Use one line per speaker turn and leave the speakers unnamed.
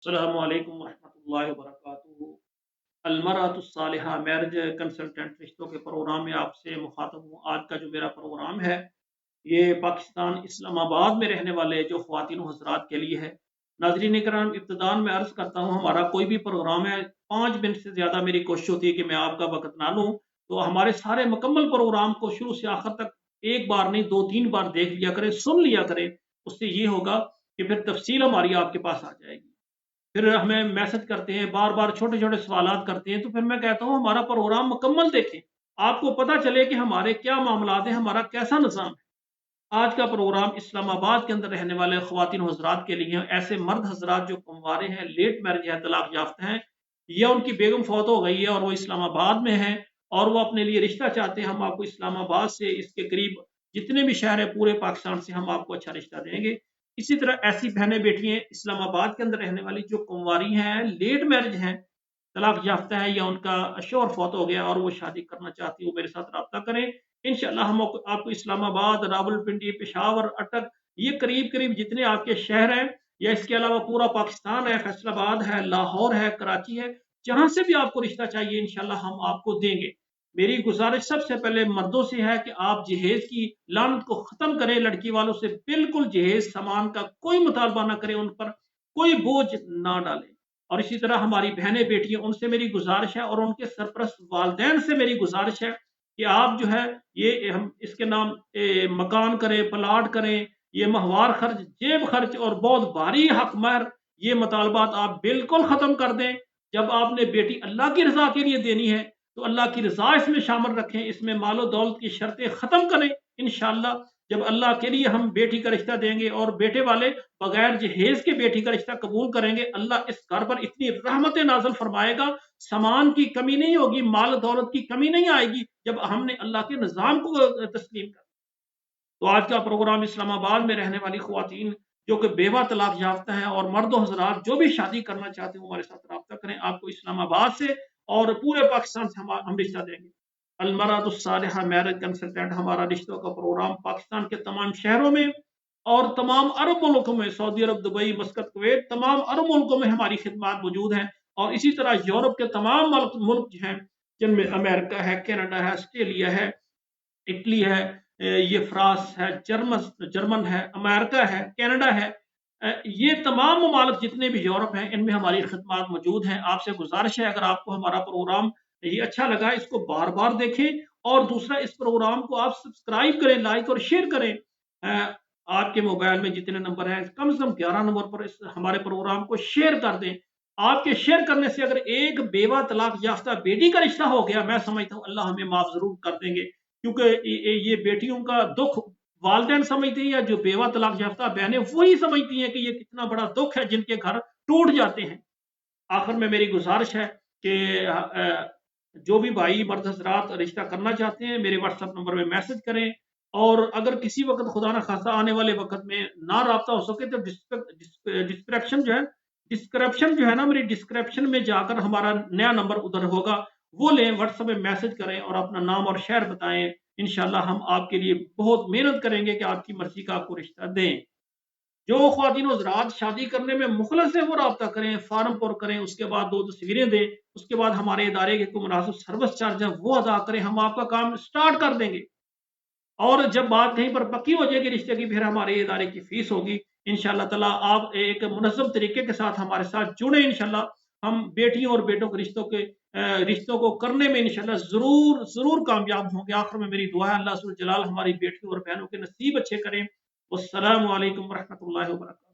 अस्सलामु अलैकुम वरहमतुल्लाहि वबरकातुहू। अलमरअतुस्सालिहा मैरिज कंसल्टेंट रिश्तों के प्रोग्राम में आपसे मुखातब हूँ। आज का जो मेरा प्रोग्राम है, ये पाकिस्तान इस्लामाबाद में रहने वाले जो ख्वातीन व हज़रात के लिए है। नाज़रीन इकराम, इब्तिदान में अर्ज़ करता हूँ, हमारा कोई भी प्रोग्राम है, 5 मिनट से ज़्यादा मेरी कोशिश होती है कि मैं आपका वक़्त ना लूँ। तो हमारे सारे मुकम्मल प्रोग्राम को शुरू से आखिर तक 1 बार नहीं 2-3 बार देख लिया करें, सुन लिया करें। उससे ये होगा कि फिर तफ़सील हमारी आपके पास आ जाएगी। फिर हमें मैसेज करते हैं, बार-बार छोटे-छोटे सवालात करते हैं, तो फिर मैं कहता हूँ हमारा प्रोग्राम मुकम्मल देखें। आपको पता चले कि हमारे क्या मामलात हैं, हमारा कैसा निज़ाम है। आज का प्रोग्राम इस्लामाबाद के अंदर रहने वाले ख़वातीन हज़रात के लिए हैं। ऐसे मर्द हज़रात जो कुँवारे हैं, लेट मैरिज है, तलाक याफ़्ता हैं, या उनकी बेगम फ़ौत हो गई है और वो इस्लामाबाद में हैं और वो अपने लिए रिश्ता चाहते हैं। हम आपको इस्लामाबाद से इसके करीब जितने भी शहर हैं पूरे पाकिस्तान से हम आपको अच्छा रिश्ता देंगे। इसी तरह ऐसी बहनें-बेटियाँ इस्लामाबाद के अंदर रहने वाली जो कुँवारी हैं, लेट मैरिज हैं, तलाक याफ़्ता है या उनका शौहर फ़ौत हो गया और वो शादी करना चाहती है, वो मेरे साथ राब्ता करें। इंशाअल्लाह हम आपको इस्लामाबाद, रावलपिंडी, पेशावर, अटक, ये करीब-करीब जितने आपके शहर हैं या इसके अलावा पूरा पाकिस्तान है, फैसलाबाद है, लाहौर है, कराची है, जहाँ से भी आपको रिश्ता चाहिए इंशाअल्लाह हम आपको देंगे। मेरी गुज़ारिश सबसे पहले मर्दों से है कि आप जहेज़ की लानत को ख़त्म करें, लड़की वालों से बिल्कुल जहेज़ सामान का कोई मुतालबा ना करें, उन पर कोई बोझ ना डालें। और इसी तरह हमारी बहनें-बेटियाँ, उनसे मेरी गुज़ारिश है और उनके सरपरस्त वालिदैन से मेरी गुज़ारिश है कि आप जो है ये हम इसके नाम मकान करें, प्लाट करें, ये माहवार खर्च, जेब खर्च और बहुत भारी हक महर, ये मुतालबात आप बिल्कुल ख़त्म कर दें। जब आपने बेटी अल्लाह की रज़ा के लिए देनी है, तो अल्लाह की रज़ा इसमें शामिल रखें, इसमें मालो दौलत की शर्तें ख़त्म करें। इंशाअल्लाह जब अल्लाह के लिए हम बेटी का रिश्ता देंगे और बेटे वाले बगैर जहेज़ के बेटी का रिश्ता कबूल करेंगे, अल्लाह इस घर पर इतनी रहमतें नाज़िल फ़रमाएगा, सामान की कमी नहीं होगी, माल दौलत की कमी नहीं आएगी, जब हमने अल्लाह के निज़ाम को तस्लीम कर। तो आज का प्रोग्राम इस्लामाबाद में रहने वाली ख़वातीन जो कि बेवा तलाक याफ़्ता हैं और मर्द हज़रात जो भी शादी करना चाहते हैं, वो हमारे साथ राब्ता करें। आपको इस्लामाबाद से और पूरे पाकिस्तान से हम रिश्ता देंगे। अलमरअतुस्सालिहा मैरिज कंसल्टेंट, हमारा रिश्तों का प्रोग्राम पाकिस्तान के तमाम शहरों में और तमाम अरब मुल्कों में, सऊदी अरब, दुबई, मस्कत, कुवैत, तमाम अरब मुल्कों में हमारी खिदमत मौजूद हैं। और इसी तरह यूरोप के तमाम मुल्क जो हैं, जिनमें अमेरिका है, कनाडा है, ऑस्ट्रेलिया है, इटली है, ये फ्रांस है, जर्मन है, अमेरिका है, कनाडा है, ये तमाम ममालिक जितने भी यूरोप हैं, इनमें हमारी खिदमत मौजूद हैं। आपसे गुजारिश है, अगर आपको हमारा प्रोग्राम ये अच्छा लगा, इसको बार-बार देखें और दूसरा, इस प्रोग्राम को आप सब्सक्राइब करें, लाइक और शेयर करें। आपके मोबाइल में जितने नंबर हैं, कम से कम 11 नंबर पर इस हमारे प्रोग्राम को शेयर कर दें। आपके शेयर करने से अगर एक बेवा तलाक याफ्ता बेटी का रिश्ता हो गया, मैं समझता हूँ अल्लाह हमें माफ़ ज़रूर कर देंगे। क्योंकि ये बेटियों का दुःख वालिदैन समझते हैं, या जो बेवा तलाक याफ्ता बहनें वही समझती हैं कि ये कितना बड़ा दुःख है जिनके घर टूट जाते हैं। आखिर में मेरी गुज़ारिश है कि जो भी भाई मर्द हज़रात रिश्ता करना चाहते हैं, मेरे व्हाट्सएप नंबर में मैसेज करें। और अगर किसी वक़्त खुदा ना ख़ास्ता आने वाले वक़्त में ना राब्ता हो सके, तो डिस्क्रिप्शन जो है ना, मेरी डिस्क्रिप्शन में जाकर हमारा नया नंबर उधर होगा, वो लें, व्हाट्सएप में मैसेज करें और अपना नाम और शहर बताएँ। इंशाअल्लाह हम आपके लिए बहुत मेहनत करेंगे कि आपकी मर्ज़ी का आपको रिश्ता दें। जो ख्वातीन हज़रात शादी करने में मुखलस हैं, वो राब्ता करें, फ़ार्म पुर करें, उसके बाद 2 तस्वीरें दें, उसके बाद हमारे इदारे के कोई मुनासिब सर्विस चार्ज है वो अदा करें, हम आपका काम स्टार्ट कर देंगे। और जब बात कहीं पर पक्की हो जाएगी रिश्ते की, फिर हमारे इदारे की फ़ीस होगी। इंशाअल्लाह ताला आप एक मुनज़्ज़म तरीके के साथ हमारे साथ जुड़ें इंशाअल्लाह। हम बेटियों और बेटों के रिश्तों को करने में इंशाअल्लाह ज़रूर कामयाब होंगे। आखिर में मेरी दुआ है, अल्लाह ज़ुल जलाल हमारी बेटियों और बहनों के नसीब अच्छे करें। वस्सलामु अलैकुम व रहमतुल्लाहि व बरकातहू।